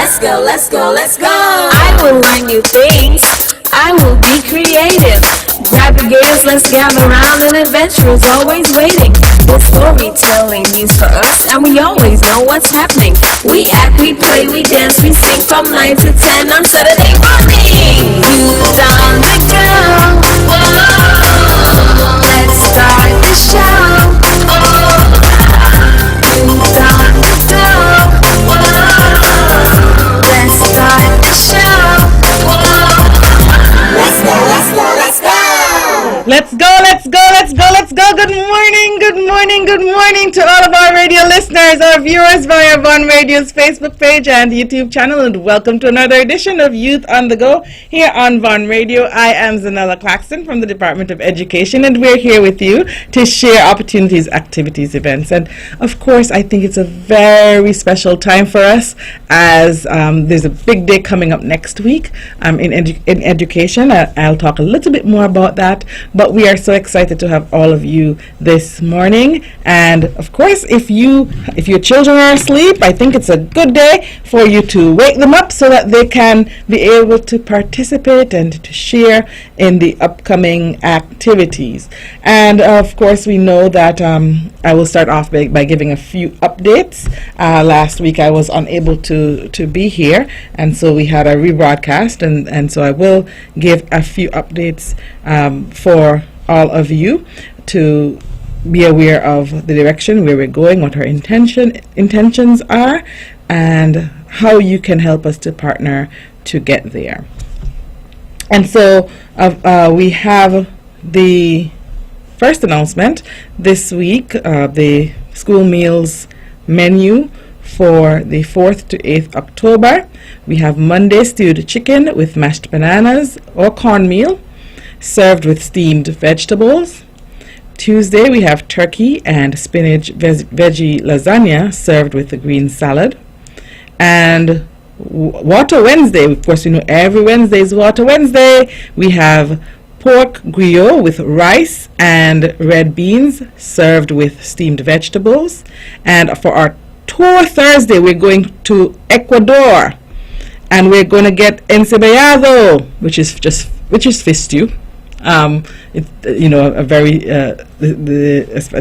Let's go, let's go, let's go. I will learn new things. I will be creative. Grab the gears, let's gather round. An adventure is always waiting. The storytelling news for us, and we always know what's happening. We act, we play, we dance, we sing from 9 to 10 on Saturday morning. Youth on the go. Whoa. Let's start the show. Youth on the go. Whoa. Let's start the show. Whoa. Let's go, let's go, let's go. Let's go, let's go, let's go, let's go. Good morning, good morning, good morning to all of our radio listeners, our viewers via Von Radio's Facebook page and YouTube channel, and welcome to another edition of Youth on the Go here on Von Radio. I am Zahnela Claxton from the Department of Education, and we're here with you to share opportunities, activities, events. And of course, I think it's a very special time for us as there's a big day coming up next week in education. I'll talk a little bit more about that, but we are so excited to have all of you this morning. And of course, if your children are asleep, I think it's a good day for you to wake them up so that they can be able to participate and to share in the upcoming activities. And of course, we know that I will start off by giving a few updates. Last week I was unable to be here, and so we had a rebroadcast, and so I will give a few updates for all of you to be aware of the direction where we're going, what our intentions are, and how you can help us to partner to get there. And so we have the first announcement this week, the school meals menu for the 4th to 8th October. We have Monday stewed chicken with mashed bananas or cornmeal, served with steamed vegetables. Tuesday we have turkey and spinach veggie lasagna served with a green salad. And Water Wednesday, of course you know every Wednesday is Water Wednesday. We have pork griot with rice and red beans served with steamed vegetables. And for our tour Thursday we're going to Ecuador, and we're going to get encebollado, which is fish stew. It's a very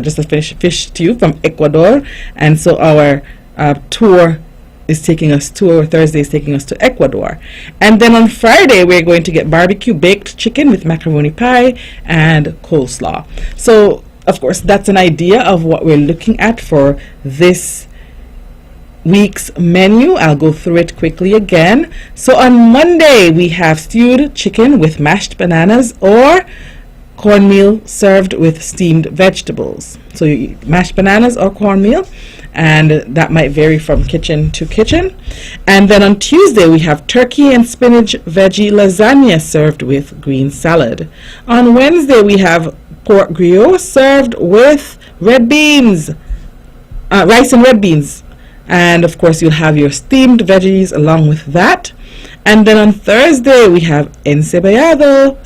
just a fish stew from Ecuador, and so our Thursday is taking us to Ecuador. And then on Friday we're going to get barbecue baked chicken with macaroni pie and coleslaw. So of course that's an idea of what we're looking at for this week's menu. I'll go through it quickly again. So on Monday we have stewed chicken with mashed bananas or cornmeal served with steamed vegetables. So you eat mashed bananas or cornmeal, and that might vary from kitchen to kitchen. And then on Tuesday we have turkey and spinach veggie lasagna served with green salad. On Wednesday we have pork griot served with red beans, rice and red beans. And of course you'll have your steamed veggies along with that. And then on Thursday we have encebollado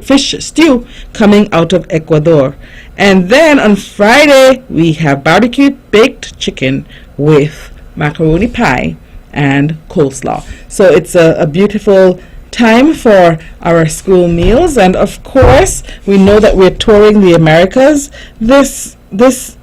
fish stew coming out of Ecuador. And then on Friday we have barbecued baked chicken with macaroni pie and coleslaw. So it's a beautiful time for our school meals. And of course we know that we're touring the Americas this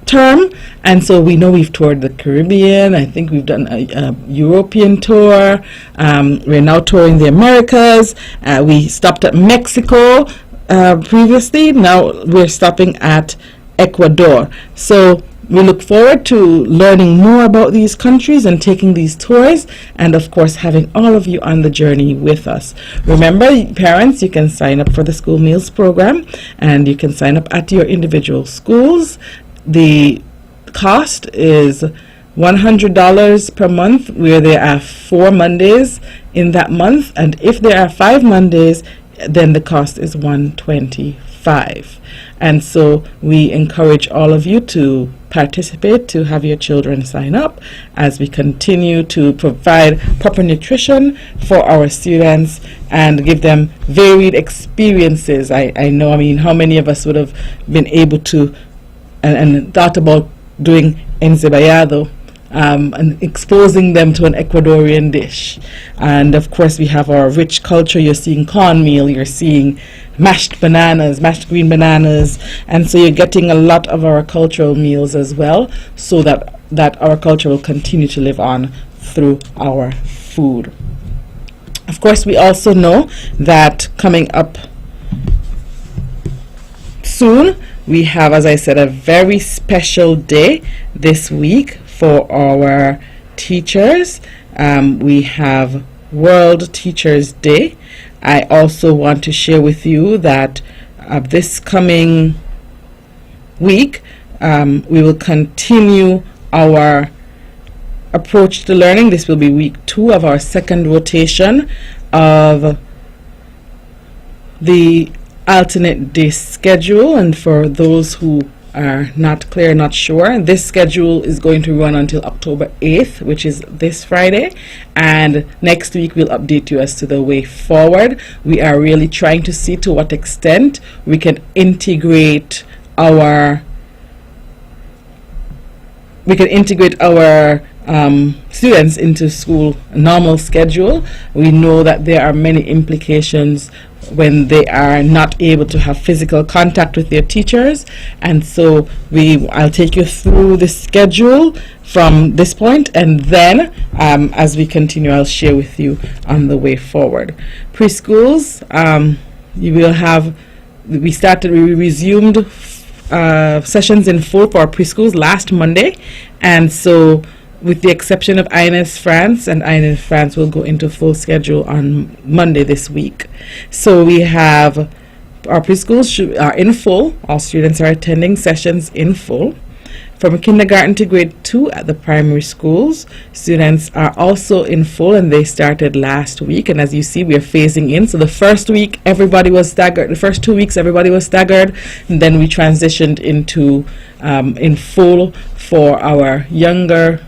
term, and so we know we've toured the Caribbean. I think we've done a European tour. We're now touring the Americas. We stopped at Mexico previously. Now we're stopping at Ecuador. So we look forward to learning more about these countries and taking these tours, and of course having all of you on the journey with us. Remember, parents, you can sign up for the school meals program, and you can sign up at your individual schools. The cost is $100 per month, where there are 4 Mondays in that month, and if there are 5 Mondays, then the cost is $125. And so we encourage all of you to participate, to have your children sign up, as we continue to provide proper nutrition for our students and give them varied experiences. I know, how many of us would have been able to and thought about doing encebollado and exposing them to an Ecuadorian dish. And of course we have our rich culture. You're seeing cornmeal, you're seeing mashed bananas, mashed green bananas, and so you're getting a lot of our cultural meals as well, so that our culture will continue to live on through our food. Of course, we also know that coming up soon, we have, as I said, a very special day this week for our teachers. We have World Teachers Day. I also want to share with you that this coming week, we will continue our approach to learning. This will be week 2 of our second rotation of the alternate day schedule. And for those who are not clear, not sure, this schedule is going to run until October 8th, which is this Friday, and next week we'll update you as to the way forward. We are really trying to see to what extent we can integrate our students into school normal schedule. We know that there are many implications when they are not able to have physical contact with their teachers, and so I'll take you through the schedule from this point, and then as we continue I'll share with you on the way forward. Preschools, we resumed sessions in full for our preschools last Monday, and so with the exception of INS France, and INS France will go into full schedule on Monday this week. So we have our preschools are in full. All students are attending sessions in full. From kindergarten to grade 2 at the primary schools, students are also in full, and they started last week. And as you see, we are phasing in. So the first week, everybody was staggered. The first 2 weeks, everybody was staggered. And then we transitioned into in full for our youngest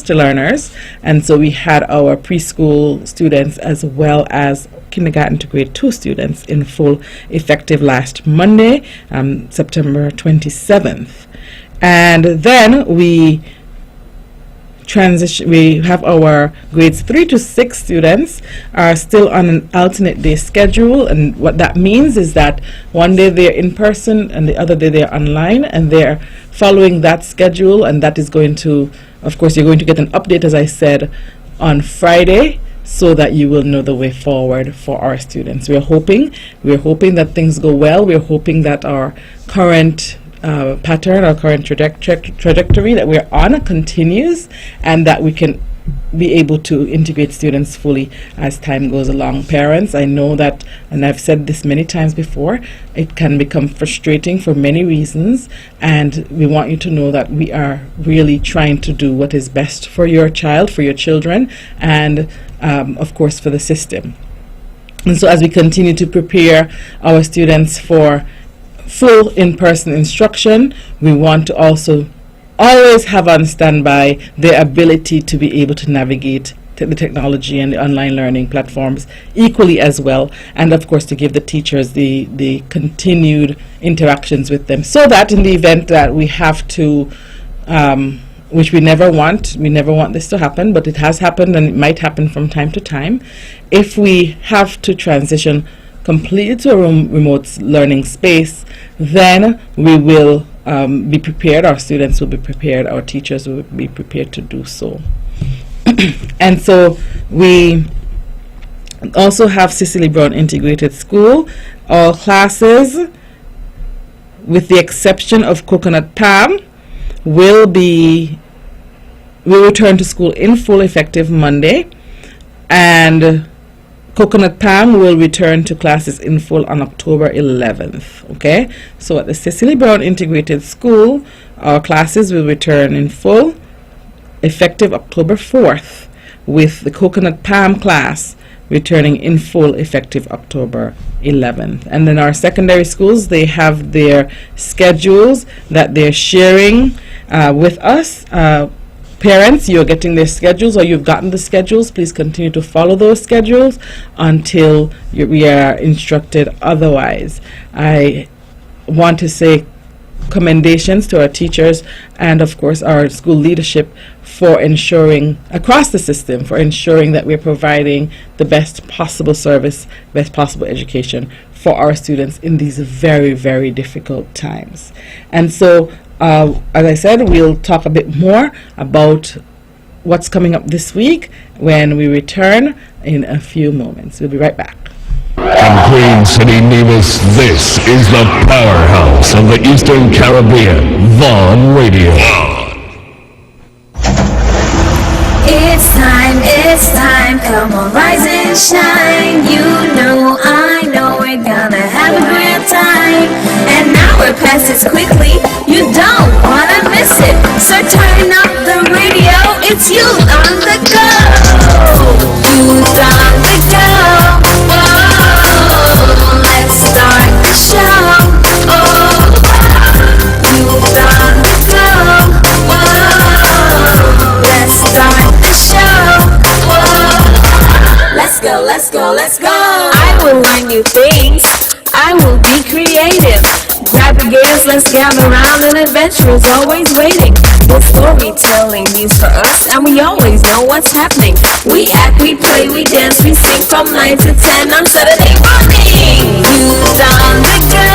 learners, and so we had our preschool students as well as kindergarten to grade 2 students in full, effective last Monday, September 27th. And then we have our grades 3 to 6 students are still on an alternate day schedule, and what that means is that one day they're in person and the other day they're online, and they're following that schedule, and that is going to, of course, you're going to get an update, as I said, on Friday, so that you will know the way forward for our students. We're hoping that things go well. We're hoping that our current pattern, our current trajectory that we're on continues, and that we can be able to integrate students fully as time goes along. Parents, I know that, and I've said this many times before, it can become frustrating for many reasons, and we want you to know that we are really trying to do what is best for your child, for your children, and of course for the system. And so as we continue to prepare our students for full in-person instruction, we want to also always have on standby their ability to be able to navigate the technology and the online learning platforms equally as well, and of course to give the teachers the continued interactions with them, so that in the event that we have to, which we never want this to happen, but it has happened and it might happen from time to time, if we have to transition completely to a remote learning space, then we will be prepared, our students will be prepared, our teachers will be prepared to do so. And so we also have Cicely Brown Integrated School. All classes, with the exception of Coconut Palm, will return to school in full effective Monday, and Coconut Palm will return to classes in full on October 11th. Okay, so at the Cicely Brown Integrated School, our classes will return in full effective October 4th, with the Coconut Palm class returning in full effective October 11th. And then our secondary schools, they have their schedules that they're sharing with us. Parents, you're getting their schedules, or you've gotten the schedules. Please continue to follow those schedules until we are instructed otherwise. I want to say commendations to our teachers and, of course, our school leadership for ensuring, across the system, for ensuring that we're providing the best possible service, best possible education for our students in these very, very difficult times. And so, as I said, we'll talk a bit more about what's coming up this week when we return in a few moments. We'll be right back. In Queen City, Nevis, this is the powerhouse of the Eastern Caribbean, Vaughn Radio. It's time, come on, rise and shine. You know, I know we're gonna have a great time. And now we're past it quickly, you don't wanna miss it. So turn up the radio, it's you on the go. Youth on the go. Whoa, let's start the show. Oh, youth on the go. Whoa, let's start the show. Whoa, let's go. I will learn new things. I will be creative. Grab the gears, let's gather round, and adventure is always waiting. The storytelling news for us, and we always know what's happening. We act, we play, we dance, we sing from 9 to 10 on Saturday morning. Youth on the go.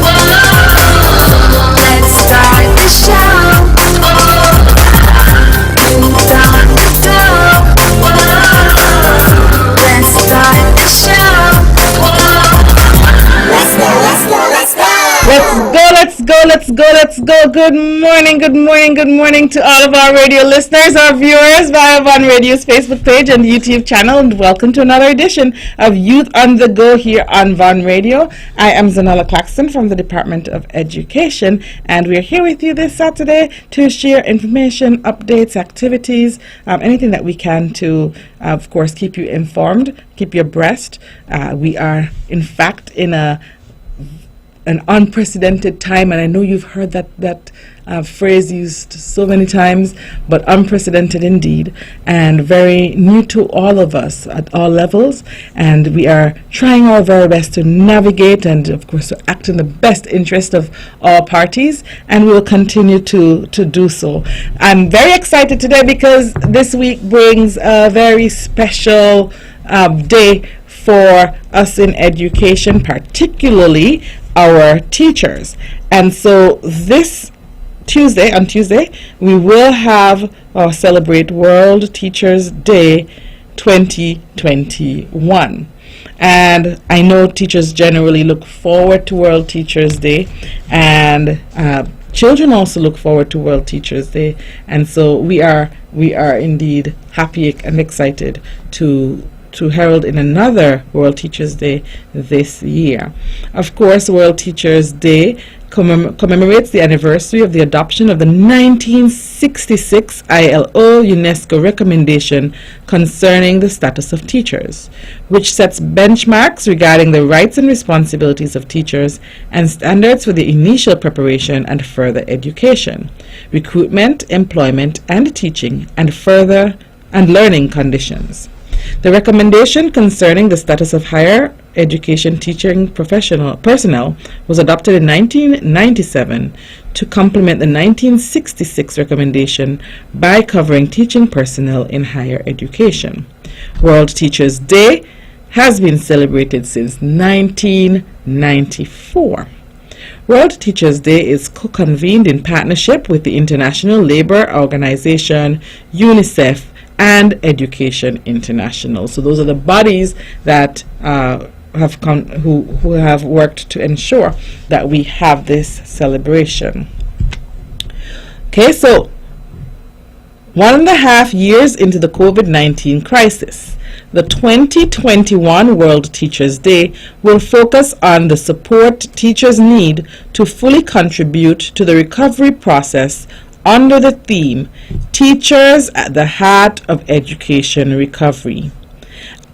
Whoa, let's start the show. Oh, youth on the go. Whoa, let's start the show. Whoa, let's go. Let's go. Good morning to all of our radio listeners, our viewers via Vaughn Radio's Facebook page and YouTube channel, and welcome to another edition of Youth on the Go here on Vaughn Radio. I am Zahnela Claxton from the Department of Education, and we're here with you this Saturday to share information, updates, activities, anything that we can to, of course, keep you informed, keep you abreast. We are, in fact, in an unprecedented time, and I know you've heard that phrase used so many times, but unprecedented indeed, and very new to all of us at all levels, and we are trying our very best to navigate and, of course, to act in the best interest of all parties, and we'll continue to do so. I'm very excited today because this week brings a very special day for us in education, particularly our teachers. And so this on Tuesday, we will have celebrate World Teachers Day 2021. And I know teachers generally look forward to World Teachers Day, and children also look forward to World Teachers Day. And so we are indeed happy and excited to herald in another World Teachers Day this year. Of course, World Teachers Day commemorates the anniversary of the adoption of the 1966 ILO UNESCO recommendation concerning the status of teachers, which sets benchmarks regarding the rights and responsibilities of teachers and standards for the initial preparation and further education, recruitment, employment, and teaching, and learning conditions. The recommendation concerning the status of higher education teaching personnel was adopted in 1997 to complement the 1966 recommendation by covering teaching personnel in higher education. World Teachers Day has been celebrated since 1994. World Teachers Day is co-convened in partnership with the International Labour Organization, UNICEF, and Education International. So those are the bodies that have come, who have worked to ensure that we have this celebration. Okay, so 1.5 years into the COVID-19 crisis, the 2021 World Teachers Day will focus on the support teachers need to fully contribute to the recovery process under the theme, Teachers at the Heart of Education Recovery.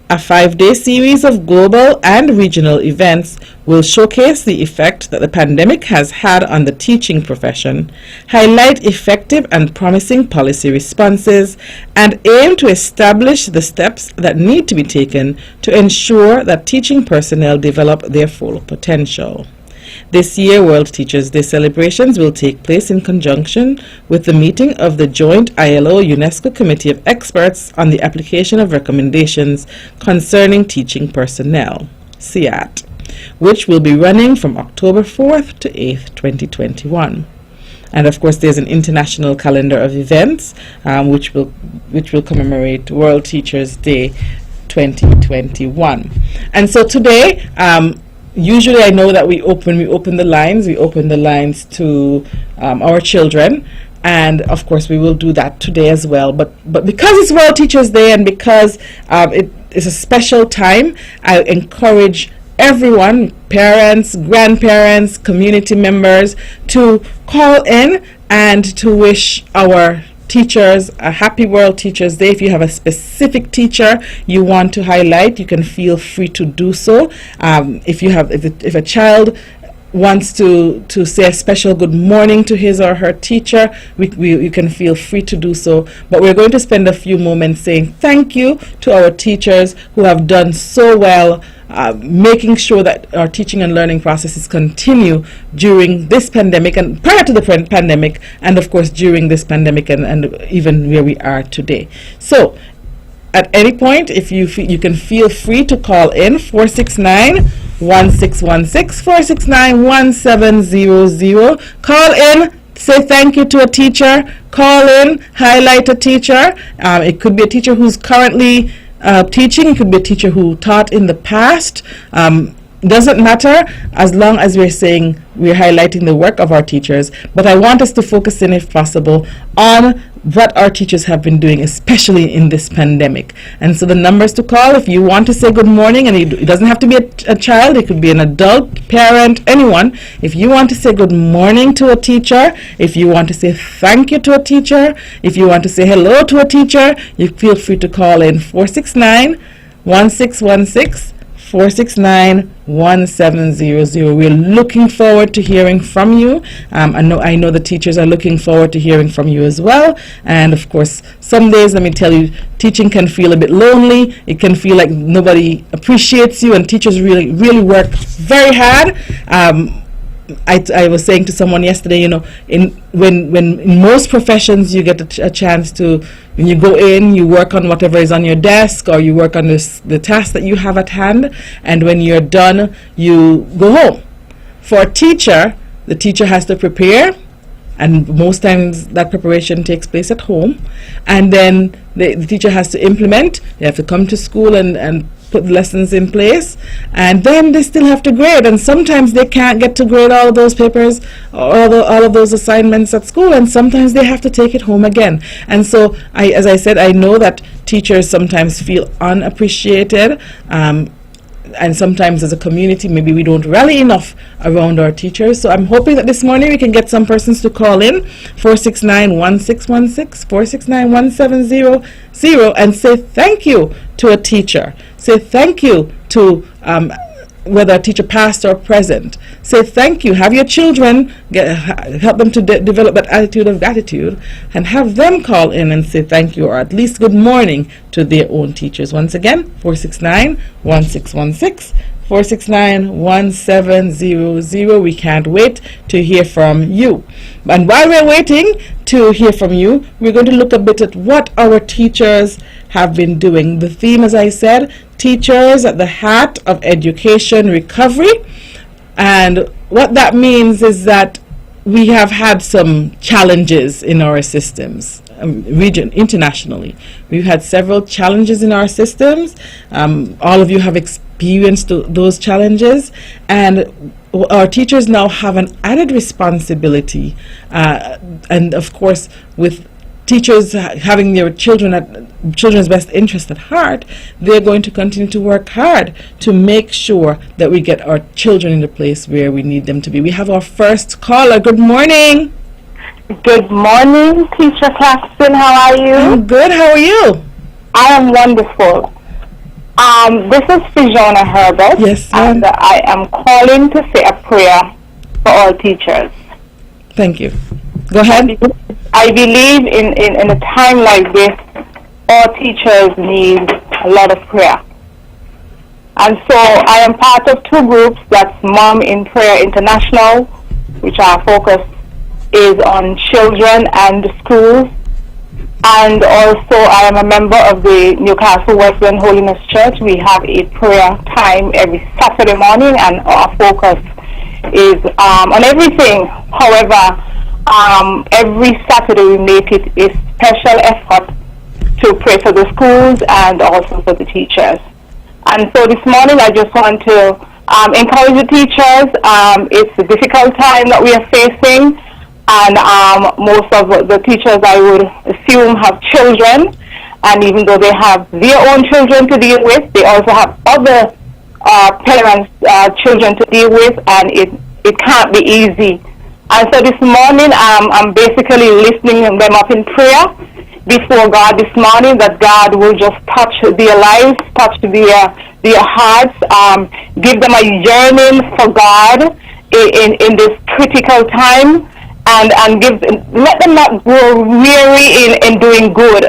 A 5-day series of global and regional events will showcase the effect that the pandemic has had on the teaching profession, highlight effective and promising policy responses, and aim to establish the steps that need to be taken to ensure that teaching personnel develop their full potential. This year, World Teachers' Day celebrations will take place in conjunction with the meeting of the joint ILO-UNESCO Committee of Experts on the Application of Recommendations Concerning Teaching Personnel, CIAT, which will be running from October 4th to 8th, 2021. And of course, there's an international calendar of events which will commemorate World Teachers' Day 2021. And so today, usually I know that we open the lines to our children, and of course we will do that today as well. But because it's World Teachers' Day and because it is a special time, I encourage everyone, parents, grandparents, community members, to call in and to wish our teachers a happy World Teachers' Day. If you have a specific teacher you want to highlight, you can feel free to do so. If a child wants to say a special good morning to his or her teacher, you can feel free to do so. But we're going to spend a few moments saying thank you to our teachers who have done so well, making sure that our teaching and learning processes continue during this pandemic and prior to the pandemic, and of course during this pandemic and even where we are today. So at any point, if you can feel free to call in 469-1616, 469-1700. Call in, say thank you to a teacher, call in, highlight a teacher. It could be a teacher who's currently teaching, it could be a teacher who taught in the past. Doesn't matter, as long as we're saying we're highlighting the work of our teachers. But I want us to focus in, if possible, on what our teachers have been doing, especially in this pandemic. And so the numbers to call, if you want to say good morning, and it doesn't have to be a child, it could be an adult, parent, anyone. If you want to say good morning to a teacher, if you want to say thank you to a teacher, if you want to say hello to a teacher, you feel free to call in 469-1616, 469-1700. We're looking forward to hearing from you. I know the teachers are looking forward to hearing from you as well. And of course, some days, let me tell you, teaching can feel a bit lonely. It can feel like nobody appreciates you, and teachers really, really work very hard. I was saying to someone yesterday, when in most professions you get a chance to, when you go in, you work on whatever is on your desk, or you work on the task that you have at hand, and when you're done, you go home. For a teacher, the teacher has to prepare, and most times that preparation takes place at home, and then the teacher has to implement. They have to come to school and put lessons in place, and then they still have to grade, and sometimes they can't get to grade all of those papers or all of those assignments at school, and sometimes they have to take it home again. And so as I said, I know that teachers sometimes feel unappreciated, and sometimes as a community maybe we don't rally enough around our teachers. So I'm hoping that this morning we can get some persons to call in 469-1616, 469-1700, and say thank you to a teacher. Say thank you to whether a teacher past or present. Say thank you. Have your children, help them to develop that attitude of gratitude, and have them call in and say thank you, or at least good morning, to their own teachers. Once again, 469-1616, 469-1700. We can't wait to hear from you. And while we're waiting to hear from you, we're going to look a bit at what our teachers have been doing. The theme, as I said, teachers at the heart of education recovery. And what that means is that we have had some challenges in our systems, internationally. We've had several challenges in our systems. All of you have experienced those challenges, and our teachers now have an added responsibility. And of course, with teachers having their children's best interest at heart, they're going to continue to work hard to make sure that we get our children in the place where we need them to be. We have our first caller. Good morning. Good morning, Teacher Claxton. How are you? I'm good. How are you? I am wonderful. This is Fiona Herbert. Yes, ma'am. And I am calling to say a prayer for all teachers. Thank you. Go ahead. I believe in a time like this, all teachers need a lot of prayer. And so I am part of two groups. That's Mom in Prayer International, which our focus is on children and schools. And also I am a member of the Newcastle Wesleyan Holiness Church. We have a prayer time every Saturday morning, and our focus is on everything. However, every Saturday we make it a special effort to pray for the schools and also for the teachers. And so this morning I just want to encourage the teachers. It's a difficult time that we are facing, and most of the teachers, I would assume, have children, and even though they have their own children to deal with, they also have other parents' children to deal with, and it can't be easy. And so this morning I'm basically lifting them up in prayer before God this morning, that God will just touch their lives, touch their hearts, give them a yearning for God in this critical time, and let them not grow weary in doing good,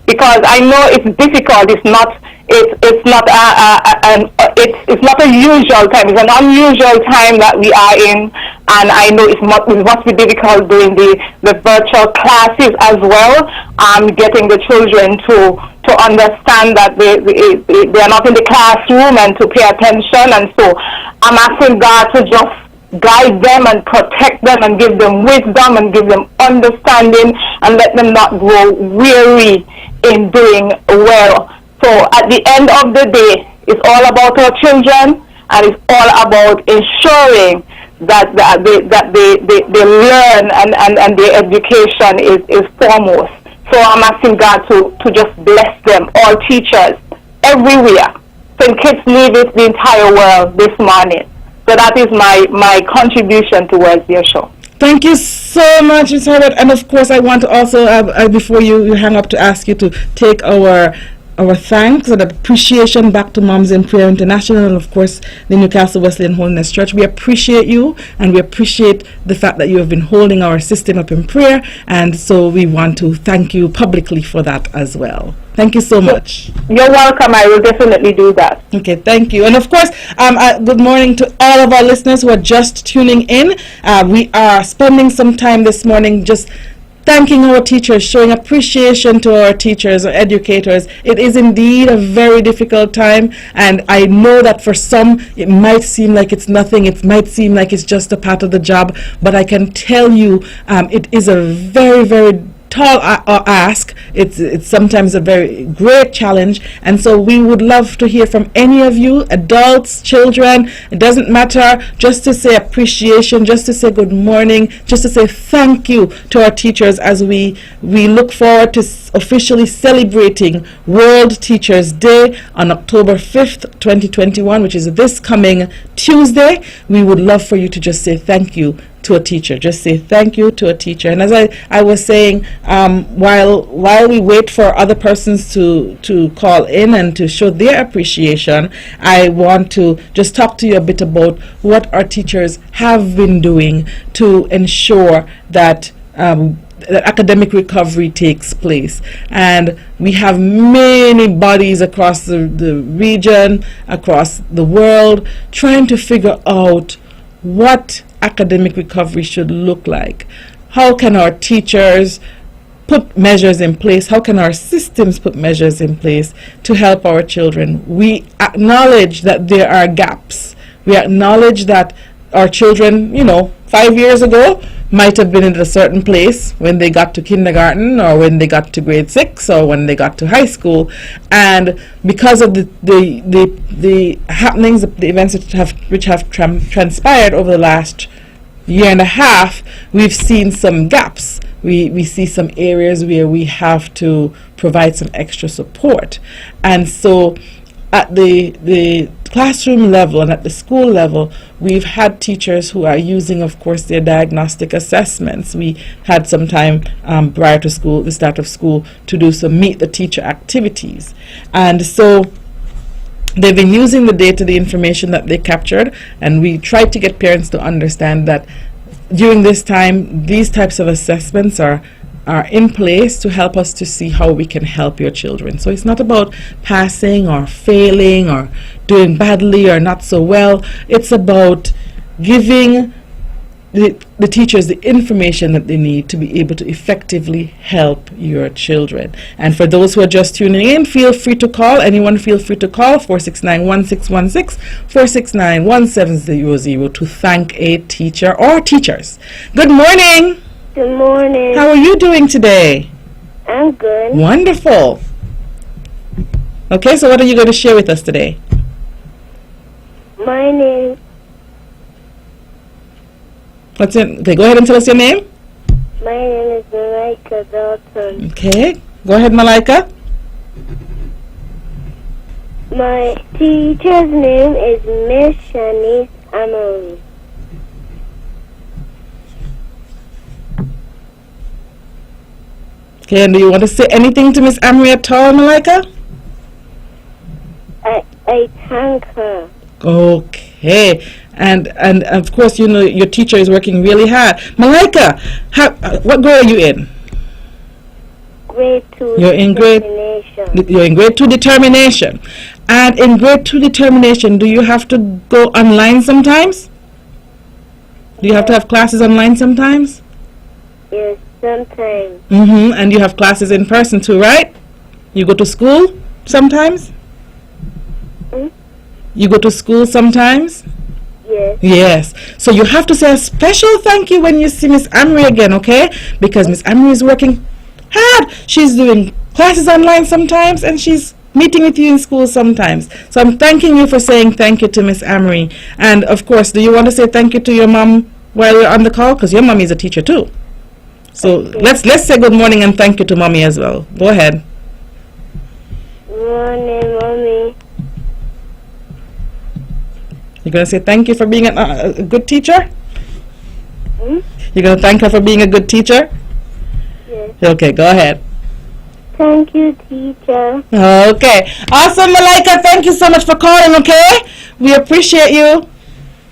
because I know it's difficult. It's not a usual time. It's an unusual time that we are in, and I know it must be difficult doing the virtual classes as well. Getting the children to understand that they are not in the classroom and to pay attention. And so I'm asking God to just guide them and protect them and give them wisdom and give them understanding, and let them not grow weary in doing well. So at the end of the day, it's all about our children, and it's all about ensuring that they learn, and their education is foremost. So I'm asking God to just bless them, all teachers, everywhere. St. Kitts leave it the entire world this morning. So that is my contribution towards your show. Thank you so much, Ms. Herbert. And of course, I want to also, before you hang up, to ask you to take our thanks and appreciation back to Moms in Prayer International, and of course the Newcastle Wesleyan Holiness Church. We appreciate you, and we appreciate the fact that you have been holding our system up in prayer, and so we want to thank you publicly for that as well. Thank you so much. You're welcome. I will definitely do that. Okay, thank you. And of course, good morning to all of our listeners who are just tuning in. We are spending some time this morning just thanking our teachers, showing appreciation to our teachers, our educators. It is indeed a very difficult time, and I know that for some it might seem like it's nothing, it might seem like it's just a part of the job, but I can tell you it is a very, very tall ask. It's sometimes a very great challenge, and so we would love to hear from any of you, adults, children, it doesn't matter, just to say appreciation, just to say good morning, just to say thank you to our teachers, as we look forward to officially celebrating World Teachers Day on October 5th, 2021, which is this coming Tuesday. We would love for you to just say thank you to a teacher. Just say thank you to a teacher. And as I was saying, while we wait for other persons to call in and to show their appreciation, I want to just talk to you a bit about what our teachers have been doing to ensure that academic recovery takes place. And we have many bodies across the region, across the world, trying to figure out what academic recovery should look like. How can our teachers put measures in place? How can our systems put measures in place to help our children? We acknowledge that there are gaps. We acknowledge that our children, 5 years ago, might have been in a certain place when they got to kindergarten, or when they got to grade 6, or when they got to high school, and because of the happenings, the events which have transpired over the last year and a half, we've seen some gaps. We see some areas where we have to provide some extra support, and so at the classroom level and at the school level, we've had teachers who are using, of course, their diagnostic assessments. We had some time prior to the start of school, to do some meet the teacher activities. And so they've been using the data, the information that they captured, and we tried to get parents to understand that during this time, these types of assessments are are in place to help us to see how we can help your children. So it's not about passing or failing or doing badly or not so well. It's about giving the teachers the information that they need to be able to effectively help your children. And for those who are just tuning in, feel free to call. Anyone feel free to call 469-1616, 469-1700 to thank a teacher or teachers. Good morning. Good morning. How are you doing today? I'm good. Wonderful. Okay, so what are you going to share with us today? My name. Okay, go ahead and tell us your name. My name is Malaika Dalton. Okay, go ahead, Malaika. My teacher's name is Miss Shanice Amory. Okay, and do you want to say anything to Miss Amory at all, Malaika? I thank her. Okay, and of course, you know your teacher is working really hard. Malaika, what grade are you in? Grade 2. You're in grade. You're in grade 2 determination, and in grade 2 determination, do you have to go online sometimes? Do you have to have classes online sometimes? Yes, sometimes. And you have classes in person too, right? You go to school sometimes? You go to school sometimes? Yes. Yes. So you have to say a special thank you when you see Miss Amory again, okay? Because Miss Amory is working hard. She's doing classes online sometimes and she's meeting with you in school sometimes. So I'm thanking you for saying thank you to Miss Amory. And of course, do you want to say thank you to your mom while you're on the call? Because your mommy is a teacher too. So let's say good morning and thank you to mommy as well. Go ahead. Good morning, Mommy. You're going to say thank you for being a good teacher? You're going to thank her for being a good teacher? Yes. Okay, go ahead. Thank you, teacher. Okay. Awesome, Malaika. Thank you so much for calling, okay? We appreciate you.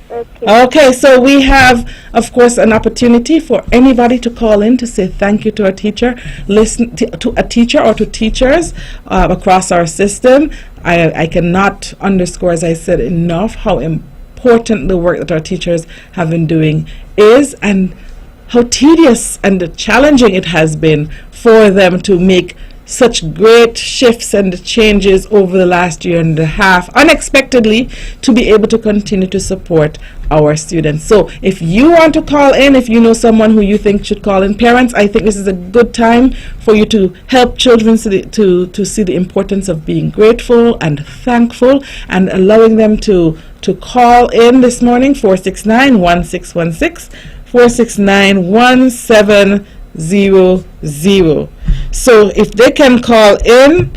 Okay. Okay, so we have, of course, an opportunity for anybody to call in to say thank you to a teacher, listen to a teacher or to teachers across our system. I cannot underscore, as I said, enough how important the work that our teachers have been doing is, and how tedious and challenging it has been for them to make such great shifts and changes over the last year and a half, unexpectedly, to be able to continue to support our students. So if you want to call in, if you know someone who you think should call in, parents, I think this is a good time for you to help children to see the importance of being grateful and thankful, and allowing them to call in this morning, 469-1616, 469-1700. So if they can call in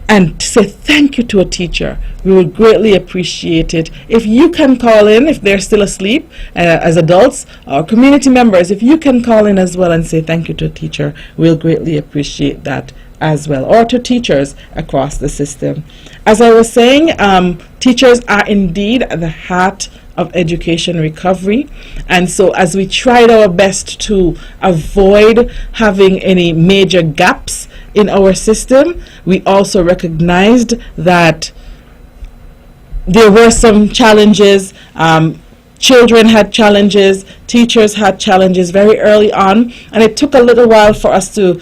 and say thank you to a teacher, we would greatly appreciate it. If you can call in, if they're still asleep, as adults or community members, if you can call in as well and say thank you to a teacher, we'll greatly appreciate that as well, or to teachers across the system. As I was saying, teachers are indeed at the heart of education recovery, and so as we tried our best to avoid having any major gaps in our system, we also recognized that there were some challenges. Children had challenges, teachers had challenges very early on, and it took a little while for us to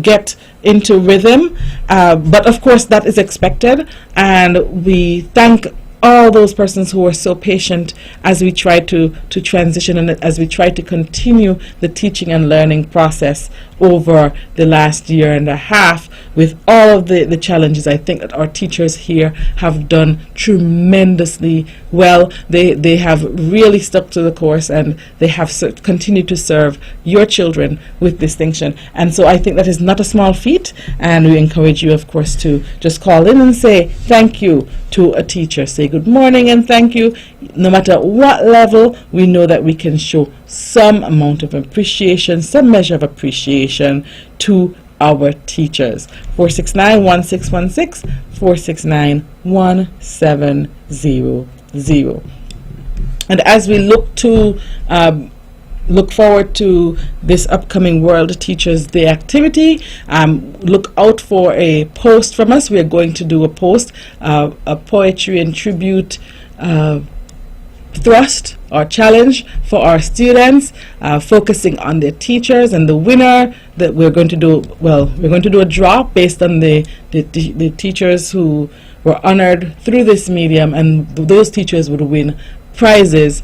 get into rhythm, but of course that is expected, and we thank all those persons who were so patient as we tried to transition and as we tried to continue the teaching and learning process over the last year and a half with all of the challenges. I think that our teachers here have done tremendously well. They have really stuck to the course, and they have continued to serve your children with distinction. And so I think that is not a small feat, and we encourage you, of course, to just call in and say thank you to a teacher. Say good morning and thank you. No matter what level, we know that we can show some amount of appreciation, some measure of appreciation to our teachers. 469-1616, 469-1700. And as we look to look forward to this upcoming World Teachers Day activity. Look out for a post from us. We are going to do a post, a poetry and tribute thrust or challenge for our students, focusing on their teachers, and the winner that we're going to do a draw based on the teachers who were honored through this medium, and those teachers would win prizes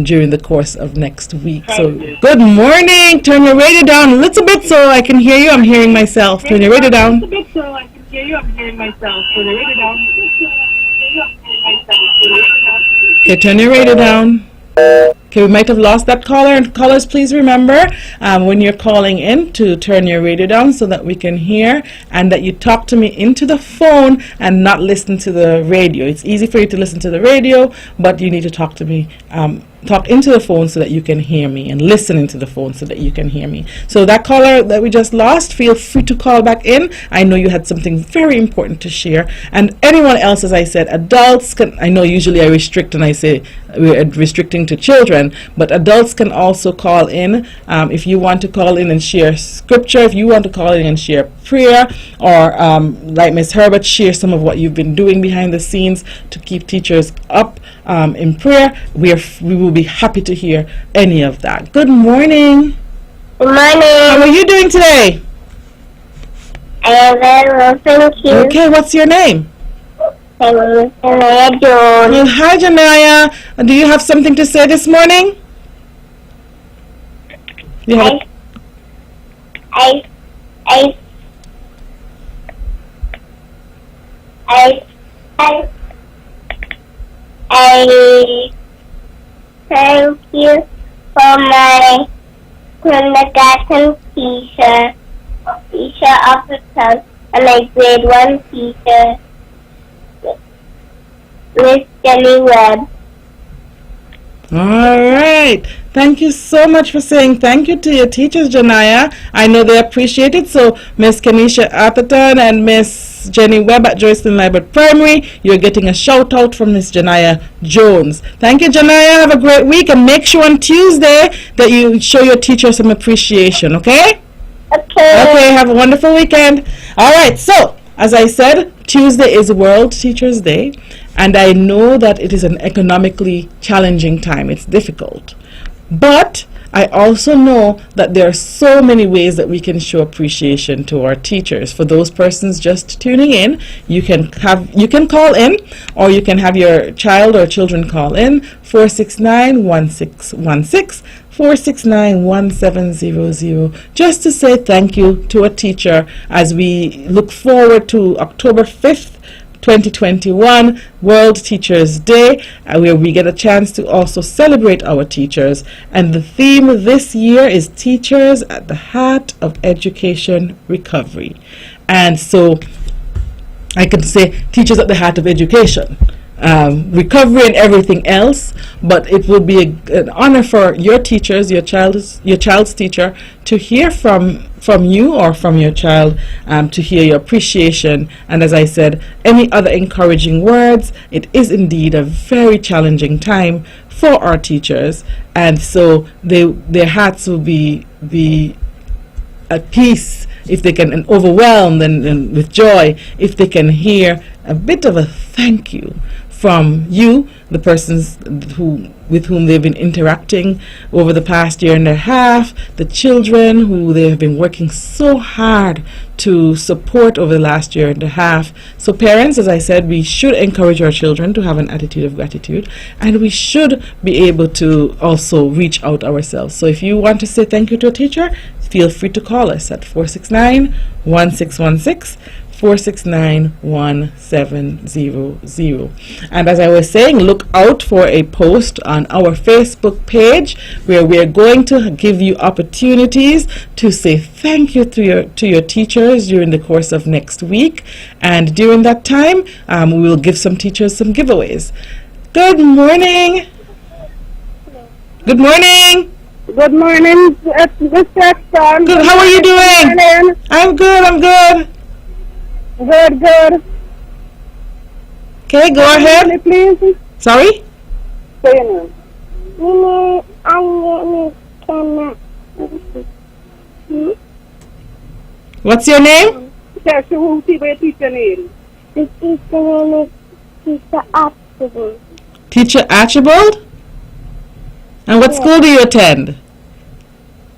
during the course of next week. So good morning. Turn your radio down a little bit so I can hear you. I'm hearing myself. Turn your radio down. Turn the radio down. Okay, turn your radio down. Okay, we might have lost that caller. And callers, please remember when you're calling in to turn your radio down so that we can hear, and that you talk to me into the phone and not listen to the radio. It's easy for you to listen to the radio, but you need to talk to me. Talk into the phone so that you can hear me, and listen into the phone so that you can hear me. So that caller that we just lost, feel free to call back in. I know you had something very important to share. And anyone else, as I said, adults can, I know usually I restrict and I say we're restricting to children, but adults can also call in. If you want to call in and share scripture, if you want to call in and share prayer, or like Miss Herbert, share some of what you've been doing behind the scenes to keep teachers up in prayer, we will be happy to hear any of that. Good morning. Good morning. How are you doing today? I am very well, thank you. Okay, what's your name? My name is Zahnela Claxton. Well, hi, Janaya. Do you have something to say this morning? You have I thank you for my kindergarten teacher officer, and my grade 1 teacher, Miss Jenny Webb. All right. Thank you so much for saying thank you to your teachers, Janaya. I know they appreciate it. So, Miss Kenisha Atherton and Miss Jenny Webb at Joyceton Library Primary, you're getting a shout out from Miss Janaya Jones. Thank you, Janaya. Have a great week, and make sure on Tuesday that you show your teacher some appreciation, okay? Okay, have a wonderful weekend. All right, so, as I said, Tuesday is World Teachers Day, and I know that it is an economically challenging time. It's difficult. But I also know that there are so many ways that we can show appreciation to our teachers. For those persons just tuning in, you can call in, or you can have your child or children call in 469-1616, 469-1700, just to say thank you to a teacher as we look forward to October 5th, 2021 World Teachers Day, where we get a chance to also celebrate our teachers. And the theme this year is Teachers at the Heart of Education Recovery. And so I could say teachers at the heart of education, recovery and everything else, but it would be an honor for your teachers, your child's teacher, to hear from you or from your child, to hear your appreciation, and as I said, any other encouraging words. It is indeed a very challenging time for our teachers, and so their hearts will be at peace if they can, and overwhelmed and with joy if they can hear a bit of a thank you from you, the persons with whom they've been interacting over the past year and a half, the children who they have been working so hard to support over the last year and a half. So parents, as I said, we should encourage our children to have an attitude of gratitude, and we should be able to also reach out ourselves. So if you want to say thank you to a teacher, feel free to call us at 469-1616, 469-1700. And as I was saying, look out for a post on our Facebook page where we are going to give you opportunities to say thank you to your teachers during the course of next week. And during that time, we will give some teachers some giveaways. Good morning. Good morning. Good morning, Miss Claxton. Good. How are you doing? Good morning. I'm good. Good. Okay, go ahead. Please. Sorry? Say your name. My name is What's your name? The teacher name is Teacher Archibald. Teacher Archibald? And what school do you attend?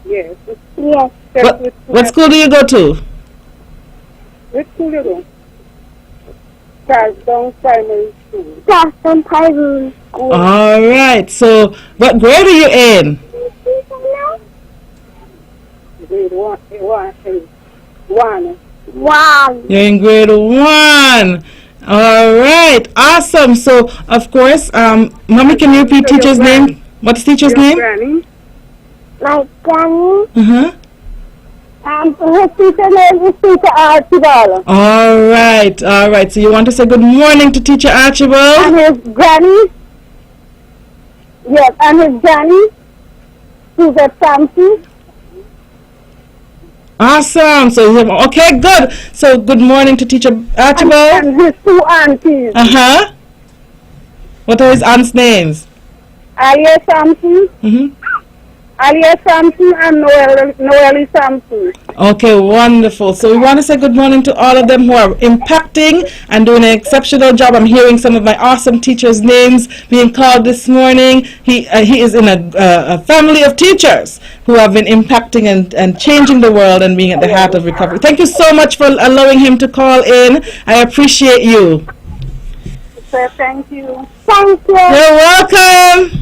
Yes. Yes. What school do you go to? Which school you go? Claxton Primary School. Claxton Primary School. All right. So, what grade are you in? Grade one. You're in grade 1. All right. Awesome. So, of course, Mommy, can you repeat teacher's name? What's teacher's name? Granny. My granny. Uh-huh. Her teacher name is Teacher Archibald. All right. All right. So, you want to say good morning to Teacher Archibald? And his granny. Yes, and his granny. She's a Samson. Awesome. So, okay, good. So, good morning to Teacher Archibald. And his 2 aunties. Uh-huh. What are his aunts' names? Alia Samson. Mm-hmm. Alia Samson and Noelle Samson. Okay, wonderful. So we want to say good morning to all of them who are impacting and doing an exceptional job. I'm hearing some of my awesome teachers' names being called this morning. He is in a family of teachers who have been impacting and changing the world and being at the heart of recovery. Thank you so much for allowing him to call in. I appreciate you. So thank you. Thank you. You're welcome.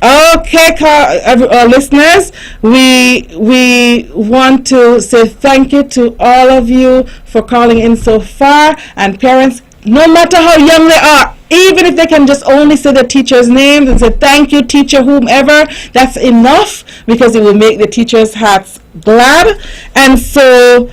Okay, our listeners, we want to say thank you to all of you for calling in so far, and parents, no matter how young they are, even if they can just only say the teacher's name and say thank you teacher whomever, that's enough, because it will make the teachers' hearts glad. And so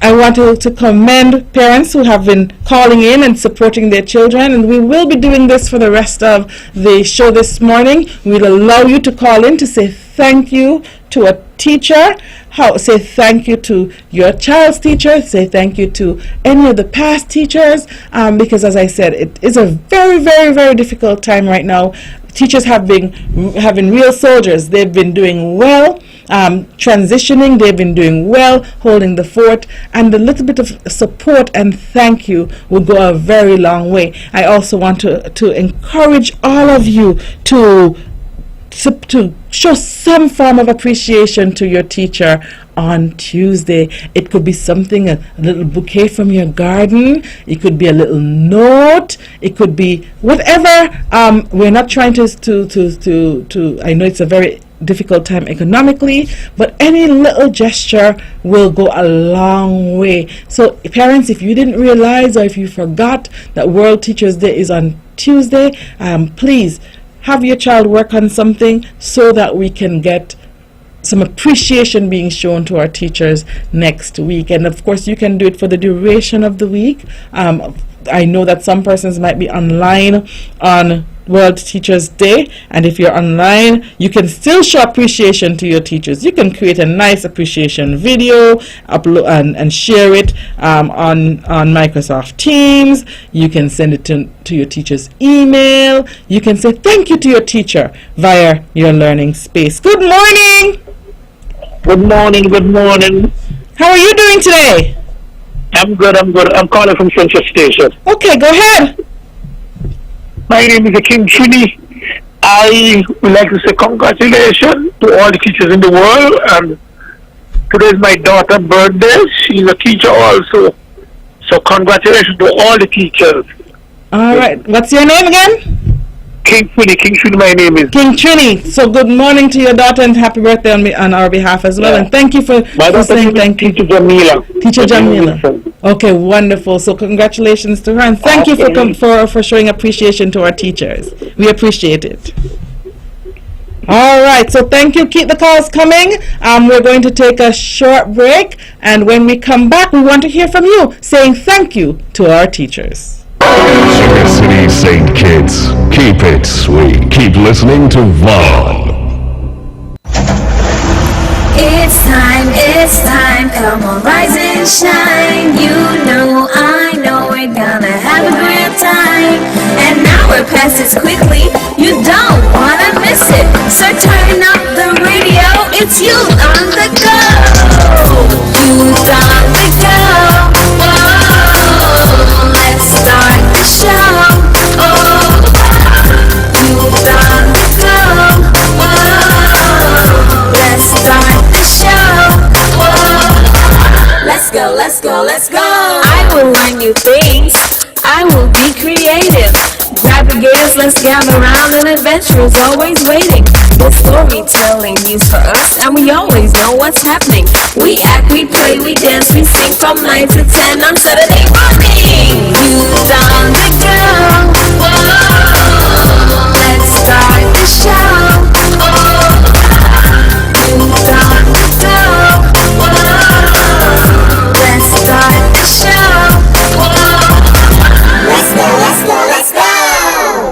I want to commend parents who have been calling in and supporting their children, and we will be doing this for the rest of the show this morning. We'll allow you to call in to say thank you to a teacher, say thank you to your child's teacher, say thank you to any of the past teachers, because as I said, it is a very, very, very difficult time right now. Teachers have been real soldiers. They've been doing well, transitioning. They've been doing well, holding the fort, and a little bit of support and thank you will go a very long way. I also want to encourage all of you to show some form of appreciation to your teacher on Tuesday. It could be something, a little bouquet from your garden. It could be a little note. It could be whatever. We're not trying to I know it's a very difficult time economically, but any little gesture will go a long way. So parents, if you didn't realize or if you forgot that World Teachers Day is on Tuesday, please have your child work on something so that we can get some appreciation being shown to our teachers next week. And of course you can do it for the duration of the week. I know that some persons might be online on World Teachers Day, and if you're online, you can still show appreciation to your teachers. You can create a nice appreciation video, upload and share it on Microsoft Teams. You can send it to your teacher's email. You can say thank you to your teacher via your learning space. Good morning. Good morning, good morning. How are you doing today? I'm good. I'm calling from Central Station. Okay, go ahead. My name is King Chini. I would like to say congratulations to all the teachers in the world. And today is my daughter's birthday. She's a teacher also. So congratulations to all the teachers. All right. What's your name again? King Trini, my name is. King Trini. So good morning to your daughter and happy birthday on our behalf as well. Yeah. And thank you for saying thank you. Teacher Zahnela. Teacher Zahnela. Okay, wonderful. So congratulations to her and thank you for showing appreciation to our teachers. We appreciate it. All right, so thank you. Keep the calls coming. We're going to take a short break, and when we come back, we want to hear from you saying thank you to our teachers. Sugar City St. Kitts, keep it sweet. Keep listening to Vaughn. It's time, come on, rise and shine. You know, I know we're gonna have a great time. And now we're past it quickly, you don't wanna miss miss it. So turn up the radio, it's Youth on the Go. Youth on the Go. Whoa, let's start the show. Oh, Youth on the Go. Whoa, let's start the show. Whoa, let's go, let's go, let's go. I will learn new things. I will be creative. Grab the gears, let's gather round, and adventure is always waiting. The storytelling news for us, and we always know what's happening. We act, we play, we dance, we sing from 9 to 10 on Saturday morning. Youth on the Go. Whoa, let's start the show. Oh, Youth on the Go. Whoa, let's start the show. Let's go, let's go, let's go.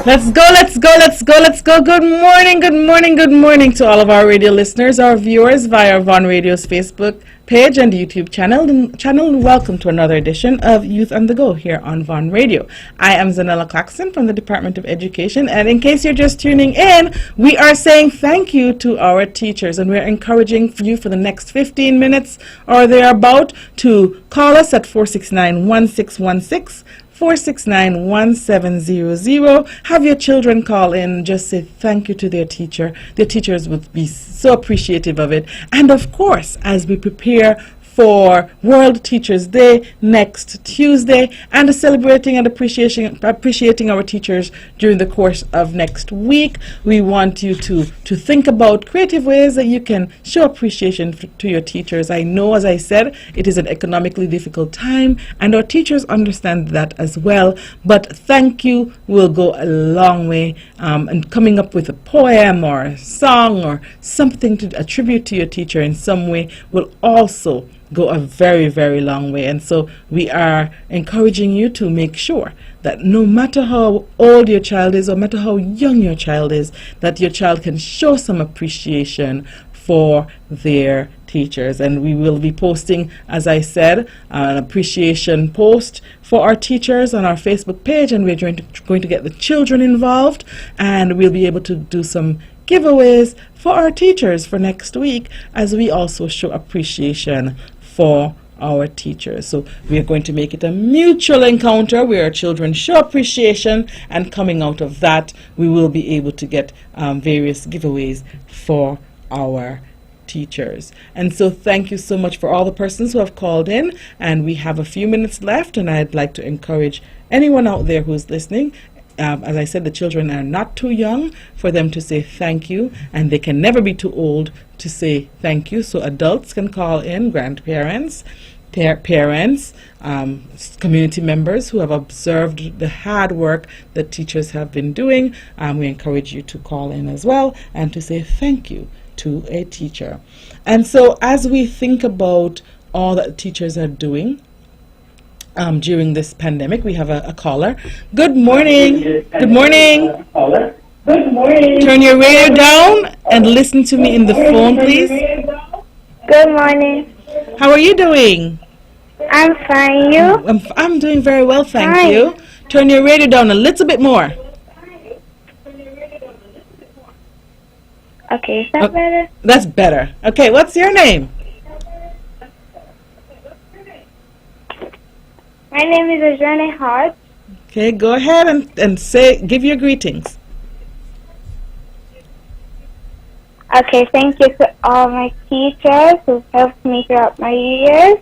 Let's go, let's go, let's go, let's go. Good morning, good morning, good morning to all of our radio listeners, our viewers via Von Radio's Facebook page and YouTube channel. And welcome to another edition of Youth on the Go here on Von Radio. I am Zahnela Claxton from the Department of Education, and in case you're just tuning in, we are saying thank you to our teachers, and we're encouraging you for the next 15 minutes or thereabout to call us at 469-1616. 469-1700. Have your children call in, just say thank you to their teacher. Their teachers would be so appreciative of it. And of course, as we prepare for World Teachers Day next Tuesday, and celebrating and appreciating our teachers during the course of next week, we want you to think about creative ways that you can show appreciation to your teachers. I know, as I said, it is an economically difficult time, and our teachers understand that as well, but thank you will go a long way, and coming up with a poem or a song or something to attribute to your teacher in some way will also go a very, very long way. And so we are encouraging you to make sure that no matter how old your child is or no matter how young your child is, that your child can show some appreciation for their teachers. And we will be posting, as I said, an appreciation post for our teachers on our Facebook page, and we're going to get the children involved, and we'll be able to do some giveaways for our teachers for next week, as we also show appreciation for our teachers. So we are going to make it a mutual encounter where our children show appreciation, and coming out of that we will be able to get various giveaways for our teachers. And so thank you so much for all the persons who have called in, and we have a few minutes left, and I'd like to encourage anyone out there who's listening. As I said, the children are not too young for them to say thank you, and they can never be too old to say thank you. So adults can call in, grandparents, parents, community members who have observed the hard work that teachers have been doing. We encourage you to call in as well and to say thank you to a teacher. And so as we think about all that teachers are doing during this pandemic, we have a caller. Good morning. Good morning. Good morning. Turn your radio down and listen to me in the phone, please. Good morning. How are you doing? I'm fine. You? I'm doing very well, thank Hi. you. Turn your radio down a little bit more. Okay, is that better? That's better. Okay, what's your name? My name is Ajane Hart. Okay, go ahead and give your greetings. Okay, thank you to all my teachers who've helped me throughout my years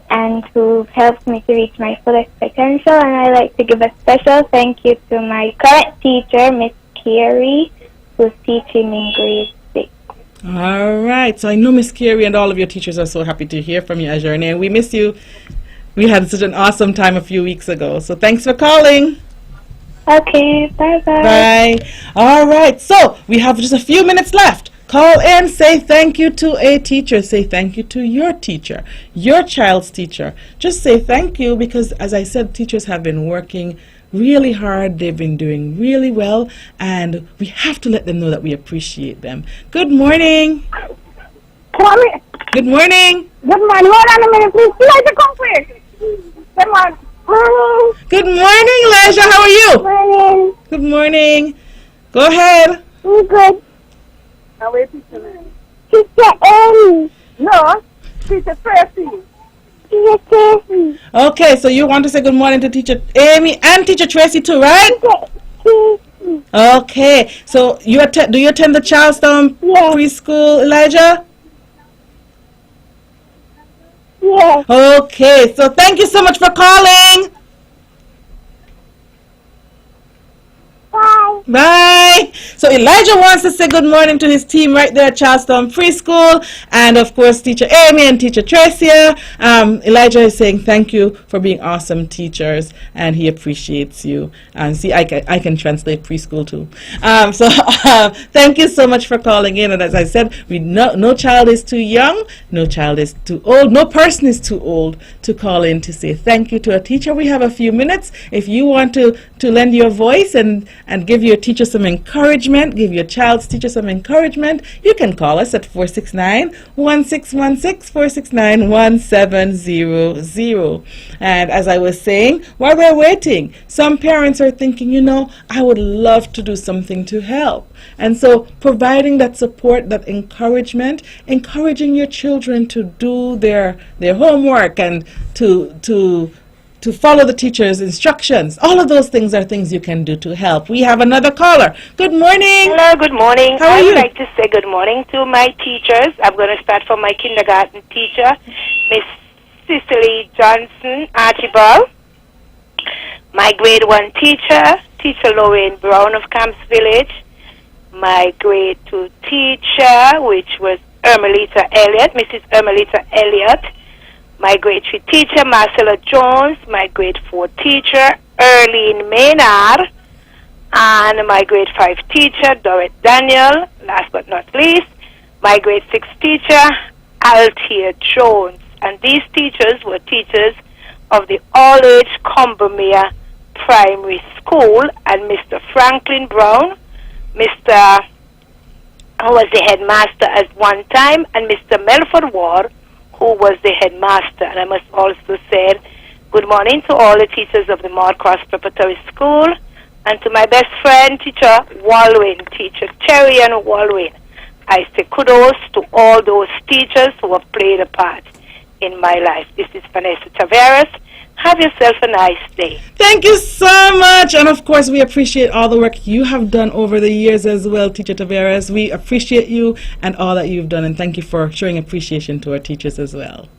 and who've helped me to reach my fullest potential. And I'd like to give a special thank you to my current teacher, Miss Carey, who's teaching me grade 6. All right, so I know Miss Carey and all of your teachers are so happy to hear from you, Ajane, and we miss you. We had such an awesome time a few weeks ago, so thanks for calling. Okay, bye-bye. Bye. All right, so we have just a few minutes left. Call in, say thank you to a teacher, say thank you to your teacher, your child's teacher. Just say thank you because, as I said, teachers have been working really hard. They've been doing really well, and we have to let them know that we appreciate them. Good morning. Mommy. Good morning. Good morning. Hold on a minute, please. Elijah, come quick. Good morning. Good morning, Elijah. How are you? Morning. Good morning. Go ahead. I'm good. Now wait a minute. Teacher Amy. No, Teacher Tracy. Teacher Tracy. Okay, so you want to say good morning to Teacher Amy and Teacher Tracy too, right? Teacher Tracy. Okay, so do you attend the Charlestown Yes. preschool, Elijah? Yes. Okay, so thank you so much for calling. Bye. Bye. So Elijah wants to say good morning to his team right there at Charlestown Preschool, and of course Teacher Amy and Teacher Tracia. Elijah is saying thank you for being awesome teachers, and he appreciates you. And see, I can translate preschool too. So thank you so much for calling in. And as I said, no child is too young, no child is too old, no person is too old to call in to say thank you to a teacher. We have a few minutes. If you want to lend your voice and give your teacher some encouragement, give your child's teacher some encouragement, you can call us at 469-1616, 469-1700. And as I was saying, while we're waiting, some parents are thinking, I would love to do something to help. And so providing that support, that encouragement, encouraging your children to do their homework and to follow the teacher's instructions. All of those things are things you can do to help. We have another caller. Good morning. Hello, good morning. How are I you? would like to say good morning to my teachers. I'm going to start from my kindergarten teacher, Miss Cicely Johnson Archibald. My grade 1 teacher, Teacher Lorraine Brown of Camps Village. My grade 2 teacher, which was Ermelita Elliott, Mrs. Ermelita Elliott. My grade 3 teacher, Marcella Jones. My grade 4 teacher, Erlene Maynard. And my grade 5 teacher, Dorrit Daniel. Last but not least, my grade 6 teacher, Althea Jones. And these teachers were teachers of the all-age Combermere Primary School. And Mr. Franklin Brown, Mr. who was the headmaster at one time, and Mr. Melford Ward, who was the headmaster. And I must also say good morning to all the teachers of the Maud Cross Preparatory School, and to my best friend, Teacher Walwyn, Teacher Terry and Walwyn. I say kudos to all those teachers who have played a part in my life. This is Vanessa Taveras. Have yourself a nice day. Thank you so much. And of course, we appreciate all the work you have done over the years as well, Teacher Taveras. We appreciate you and all that you've done. And thank you for showing appreciation to our teachers as well.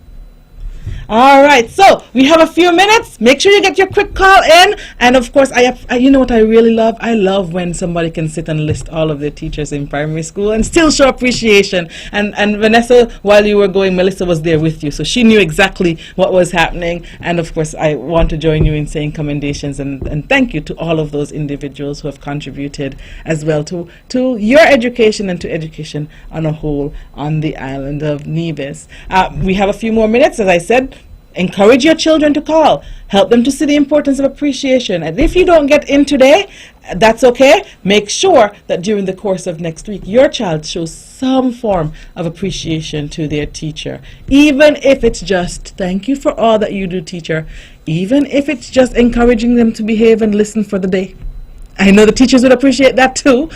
All right, so we have a few minutes. Make sure you get your quick call in. And of course, you know what I really love? I love when somebody can sit and list all of their teachers in primary school and still show appreciation. And Vanessa, while you were going, Melissa was there with you, so she knew exactly what was happening. And of course, I want to join you in saying commendations and thank you to all of those individuals who have contributed as well to your education and to education on a whole on the island of Nevis. We have a few more minutes, as I said. Encourage your children to call. Help them to see the importance of appreciation. And if you don't get in today, that's okay. Make sure that during the course of next week, your child shows some form of appreciation to their teacher. Even if it's just, thank you for all that you do, teacher. Even if it's just encouraging them to behave and listen for the day. I know the teachers would appreciate that too,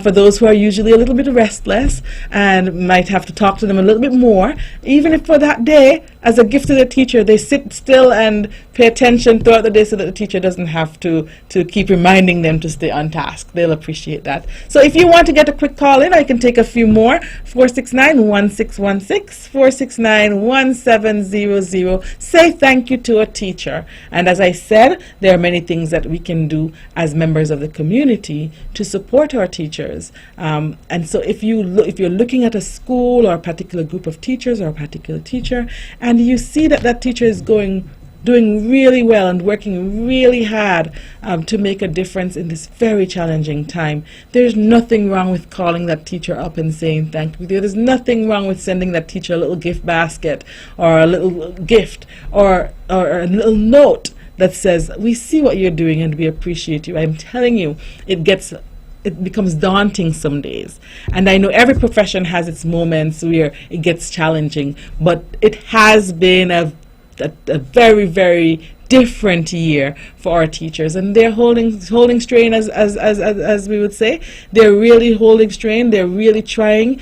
for those who are usually a little bit restless and might have to talk to them a little bit more. Even if for that day, as a gift to the teacher, they sit still and pay attention throughout the day so that the teacher doesn't have to keep reminding them to stay on task. They'll appreciate that. So if you want to get a quick call in, I can take a few more. 469-1616, 469-1700. Say thank you to a teacher. And as I said, there are many things that we can do as members of the community to support our teachers. And so if you're looking at a school or a particular group of teachers or a particular teacher, and you see that that teacher is doing really well and working really hard to make a difference in this very challenging time, there's nothing wrong with calling that teacher up and saying thank you. There's nothing wrong with sending that teacher a little gift basket or a little gift or a little note that says, we see what you're doing and we appreciate you. I'm telling you, it becomes daunting some days. And I know every profession has its moments where it gets challenging, but it has been a very, very different year for our teachers, and they're holding strain, as we would say. They're really holding strain. They're really trying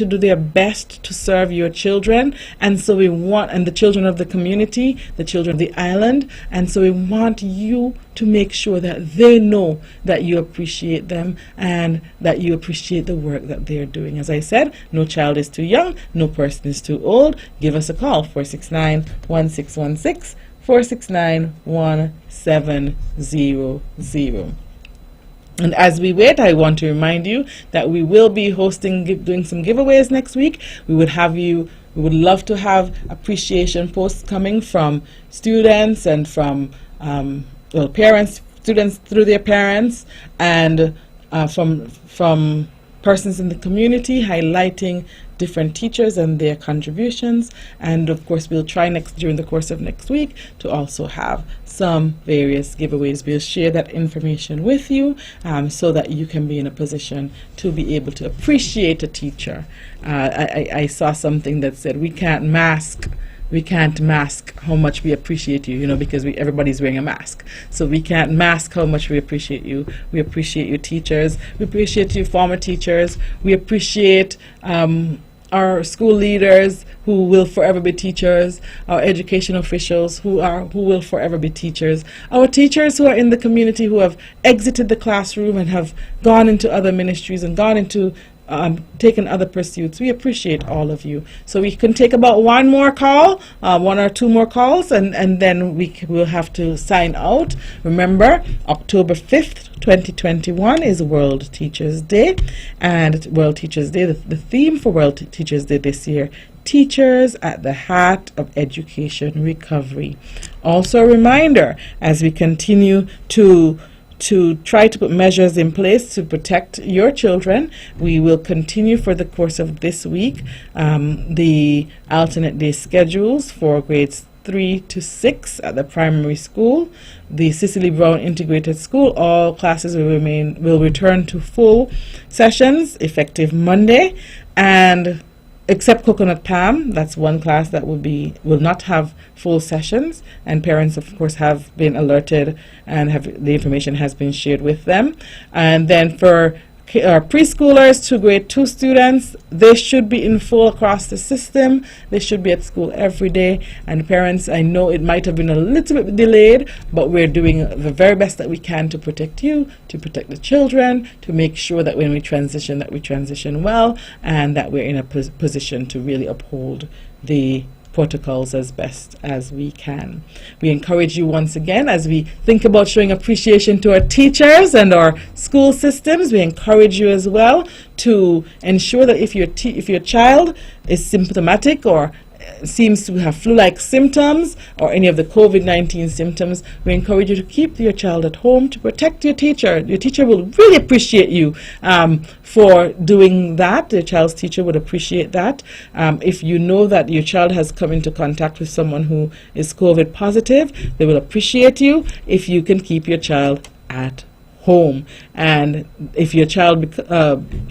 to do their best to serve your children, and so we want, and the children of the community, the children of the island, and so we want you to make sure that they know that you appreciate them and that you appreciate the work that they're doing. As I said, no child is too young, no person is too old. Give us a call, 469-1616, 469-1700. And as we wait, I want to remind you that we will be doing some giveaways next week. We would love to have appreciation posts coming from students and from parents, students through their parents, and from persons in the community, highlighting different teachers and their contributions. And of course, we'll try during the course of next week to also have some various giveaways. We'll share that information with you so that you can be in a position to be able to appreciate a teacher. I saw something that said we can't mask how much we appreciate you, because everybody's wearing a mask. So we can't mask how much we appreciate you. We appreciate you, teachers. We appreciate you, former teachers. We appreciate our school leaders who will forever be teachers, our education officials who will forever be teachers, our teachers who are in the community who have exited the classroom and have gone into other ministries and gone into taken other pursuits. We appreciate all of you. So we can take about one or two more calls, and then we'll have to sign out. Remember, October 5th, 2021 is World Teachers Day, and World Teachers Day, the theme for World Teachers Day this year, Teachers at the Heart of Education Recovery. Also a reminder, as we continue to try to put measures in place to protect your children, we will continue for the course of this week the alternate day schedules for grades 3 to 6 at the primary school. The Cicely Brown Integrated School, all classes will return to full sessions effective Monday, and except Coconut Palm, that's one class that will not have full sessions, and parents of course have been alerted and the information has been shared with them. And then for our preschoolers to grade 2 students, they should be in full across the system. They should be at school every day. And parents, I know it might have been a little bit delayed, but we're doing the very best that we can to protect you, to protect the children, to make sure that when we transition, that we transition well, and that we're in a position to really uphold the protocols as best as we can. We encourage you once again, as we think about showing appreciation to our teachers and our school systems, we encourage you as well to ensure that if your child is symptomatic or seems to have flu-like symptoms or any of the COVID-19 symptoms, we encourage you to keep your child at home to protect your teacher. Your teacher will really appreciate you for doing that. Your child's teacher would appreciate that. If you know that your child has come into contact with someone who is COVID positive, they will appreciate you if you can keep your child at home. And if your child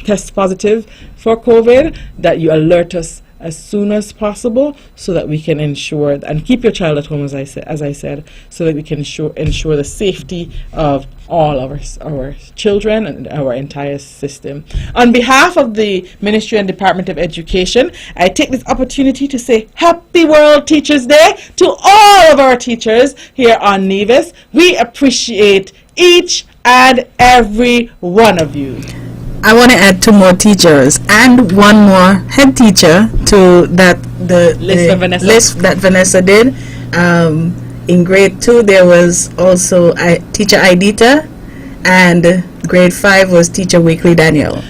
tests positive for COVID, that you alert us as soon as possible so that we can ensure and keep your child at home, as I said, so that we can ensure the safety of all our children and our entire system. On behalf of the Ministry and Department of Education, I take this opportunity to say Happy World Teachers Day to all of our teachers here on Nevis. We appreciate each and every one of you. I want to add 2 more teachers and 1 more head teacher to the list that Vanessa did. In grade 2 there was also teacher Idita, and grade 5 was teacher Wakely Daniel,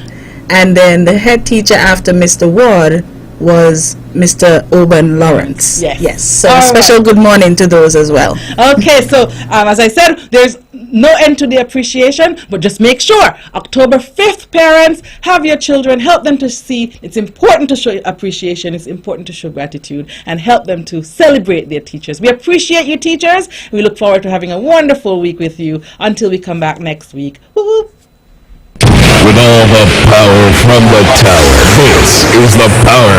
and then the head teacher after Mr. Ward was Mr. Oban Lawrence. Yes. So a special good morning to those as well. Okay, so as I said, there's no end to the appreciation, but just make sure October 5th, parents, have your children, help them to see it's important to show appreciation, it's important to show gratitude, and help them to celebrate their teachers. We appreciate you, teachers. We look forward to having a wonderful week with you until we come back next week. Woo-hoo. With all the power from the tower, this is the Power